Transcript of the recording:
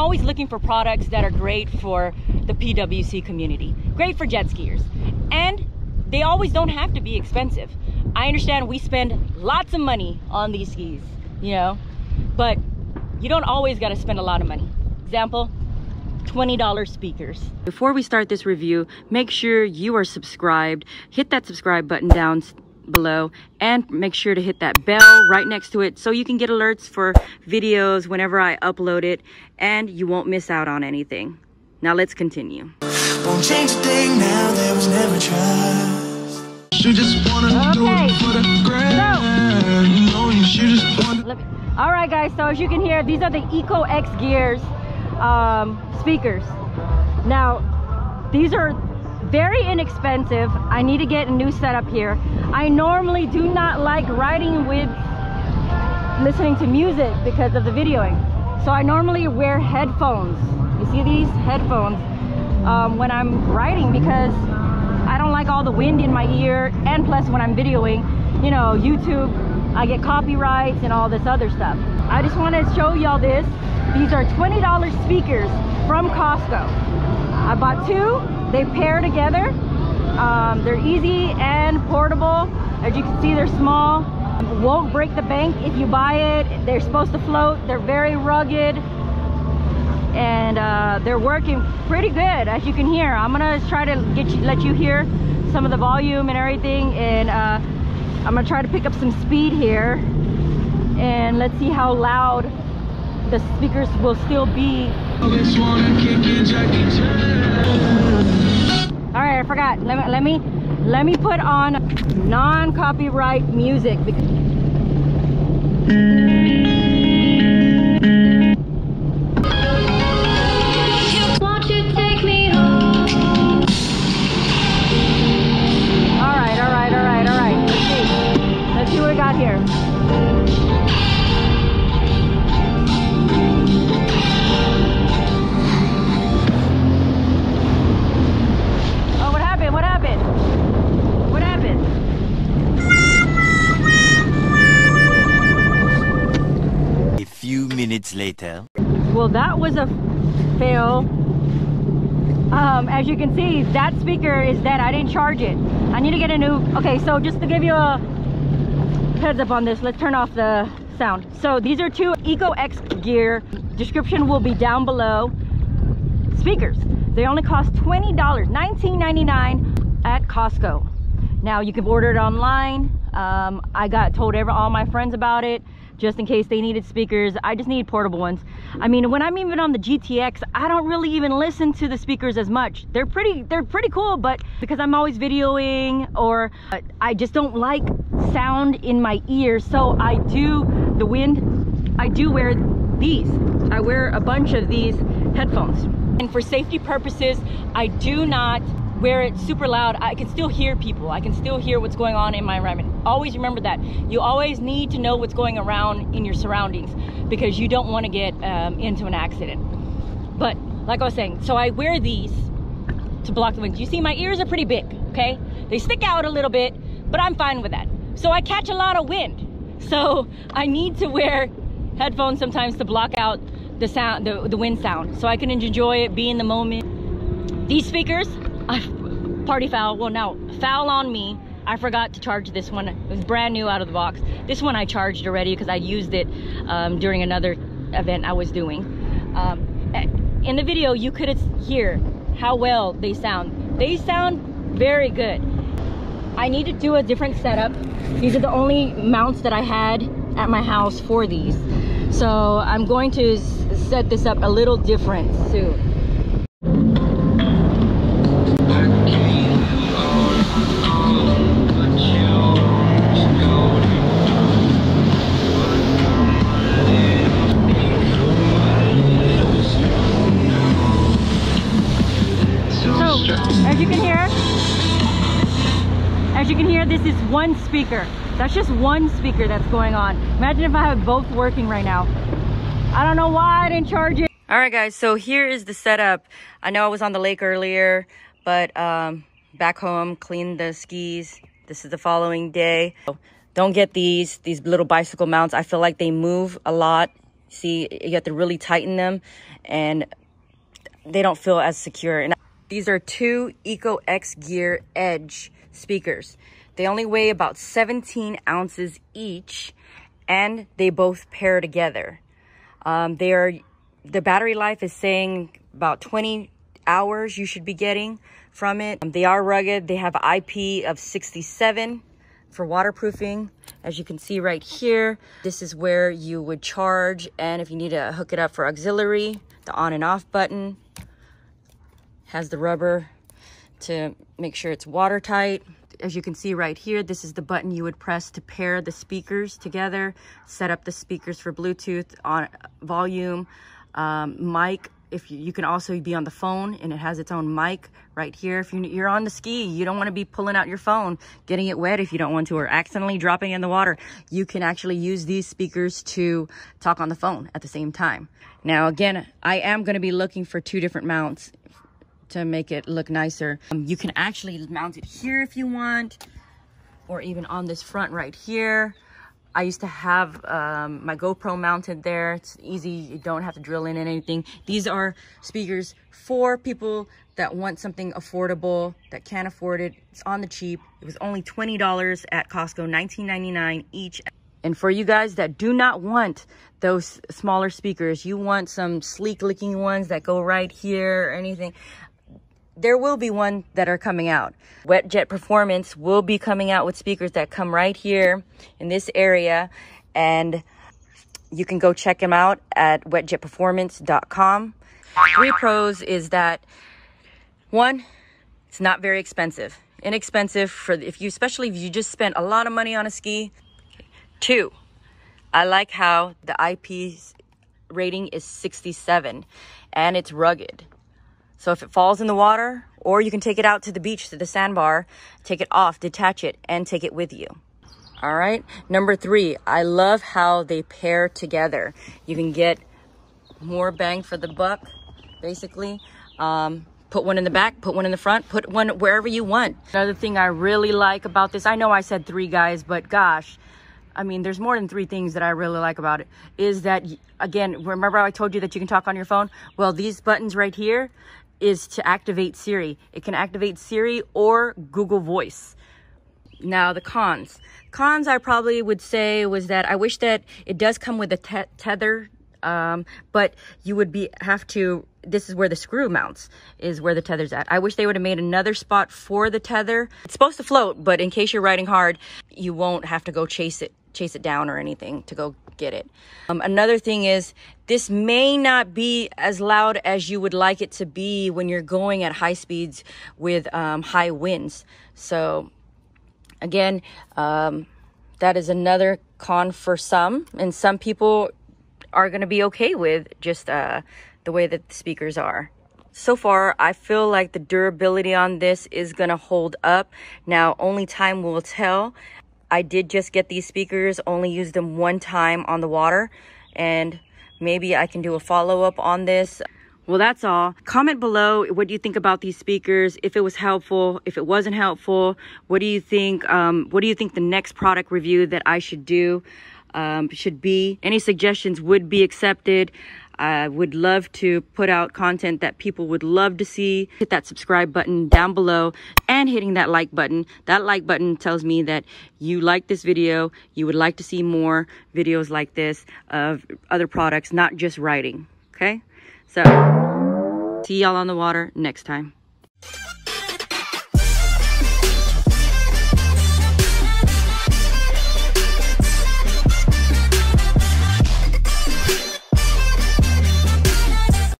always looking for products that are great for the PWC community, great for jet skiers, and they always don't have to be expensive. I understand we spend lots of money on these skis, you know, but you don't always got to spend a lot of money. Example, $20 speakers. Before we start this review, make sure you are subscribed. Hit that subscribe button down below and make sure to hit that bell right next to it so you can get alerts for videos whenever I upload it and you won't miss out on anything. Now let's continue. Won't change a thing now, there was never trust. You just wanna do it for the grand. You know, you should just wanna... All right guys, so as you can hear, these are the EcoXgear speakers. Now these are very inexpensive. I need to get a new setup here. I normally do not like riding with listening to music because of the videoing, so I normally wear headphones. You see these headphones when I'm riding, because I don't like all the wind in my ear, and plus when I'm videoing, you know, YouTube, I get copyrights and all this other stuff. I just want to show y'all this. These are $20 speakers from Costco. I bought two. They pair together. They're easy and portable. As you can see, they're small. Won't break the bank if you buy it. They're supposed to float. They're very rugged, and they're working pretty good, as you can hear. I'm gonna try to let you hear some of the volume and everything, and I'm gonna try to pick up some speed here, and let's see how loud the speakers will still be. All right, I forgot. Let me put on non-copyright music. Won't you take me home? All right. Let's see what we got here. Minutes later. Well, that was a fail. As you can see, that speaker is dead. I didn't charge it. I need to get a new... Okay, so just to give you a heads up on this, let's turn off the sound. So these are two EcoXgear. Description will be down below. Speakers. They only cost $20, $19.99 at Costco. Now you can order it online. I told all my friends about it, just in case they needed speakers. I just need portable ones. I mean, when I'm even on the GTX, I don't really even listen to the speakers as much. They're pretty cool, but because I'm always videoing, or I just don't like sound in my ears, so I do wear these. I wear a bunch of these headphones. And for safety purposes, I do not wear it super loud. I can still hear people. I can still hear what's going on in my environment. Always remember that. You always need to know what's going around in your surroundings, because you don't want to get into an accident. But like I was saying, so I wear these to block the wind. You see, my ears are pretty big, okay? They stick out a little bit, but I'm fine with that. So I catch a lot of wind. So I need to wear headphones sometimes to block out the sound, the wind sound, so I can enjoy it, be in the moment. These speakers, party foul. Well, now foul on me. I forgot to charge this one. It was brand new out of the box. This one I charged already because I used it during another event I was doing. In the video, you could hear how well they sound. They sound very good. I need to do a different setup. These are the only mounts that I had at my house for these. So I'm going to set this up a little different soon. As you can hear, this is one speaker. That's just one speaker that's going on. Imagine if I have both working right now. I don't know why I didn't charge it. All right, guys, so here is the setup. I know I was on the lake earlier, but back home, cleaned the skis. This is the following day. Don't get these little bicycle mounts. I feel like they move a lot. See, you have to really tighten them and they don't feel as secure. And these are two EcoXgear Edge speakers. They only weigh about 17 ounces each, and they both pair together. The battery life is saying about 20 hours you should be getting from it. They are rugged. They have an IP of 67 for waterproofing. As you can see right here, this is where you would charge, and if you need to hook it up for auxiliary, the on and off button has the rubber to make sure it's watertight. As you can see right here, this is the button you would press to pair the speakers together, set up the speakers for Bluetooth, on volume, mic. If you can also be on the phone, and it has its own mic right here. If you're on the ski, you don't want to be pulling out your phone, getting it wet if you don't want to, or accidentally dropping it in the water. You can actually use these speakers to talk on the phone at the same time. Now, again, I am going to be looking for 2 different mounts to make it look nicer. You can actually mount it here if you want, or even on this front right here. I used to have my GoPro mounted there. It's easy, you don't have to drill in anything. These are speakers for people that want something affordable, that can't afford it. It's on the cheap. It was only $20 at Costco, $19.99 each. And for you guys that do not want those smaller speakers, you want some sleek looking ones that go right here or anything, there will be one that are coming out. WetJet Performance will be coming out with speakers that come right here in this area, and you can go check them out at wetjetperformance.com. 3 pros is that, 1, it's not very expensive. Inexpensive for especially if you just spent a lot of money on a ski. 2, I like how the IP rating is 67 and it's rugged. So if it falls in the water, or you can take it out to the beach, to the sandbar, take it off, detach it, and take it with you. All right. Number 3, I love how they pair together. You can get more bang for the buck, basically. Put one in the back, put one in the front, put one wherever you want. Another thing I really like about this, I know I said 3 guys, but gosh, I mean, there's more than 3 things that I really like about it, is that, again, remember how I told you that you can talk on your phone? Well, these buttons right here is to activate Siri. It can activate Siri or Google Voice. Now, the cons. Cons I probably would say was that I wish that it does come with a tether, but you would have to, this is where the screw mounts, is where the tether's at. I wish they would have made another spot for the tether. It's supposed to float, but in case you're riding hard, you won't have to go chase it down or anything to go get it. Another thing is, this may not be as loud as you would like it to be when you're going at high speeds with high winds. So again, that is another con for some, and some people are going to be okay with just the way that the speakers are. So far, I feel like the durability on this is going to hold up. Now, only time will tell. I did just get these speakers, only used them 1 time on the water, and maybe I can do a follow-up on this. Well, that's all. Comment below what you think about these speakers, if it was helpful, if it wasn't helpful. What do you think? What do you think the next product review that I should do should be? Any suggestions would be accepted. I would love to put out content that people would love to see. Hit that subscribe button down below and hitting that like button. That like button tells me that you like this video. You would like to see more videos like this of other products, not just riding. Okay? So, see y'all on the water next time.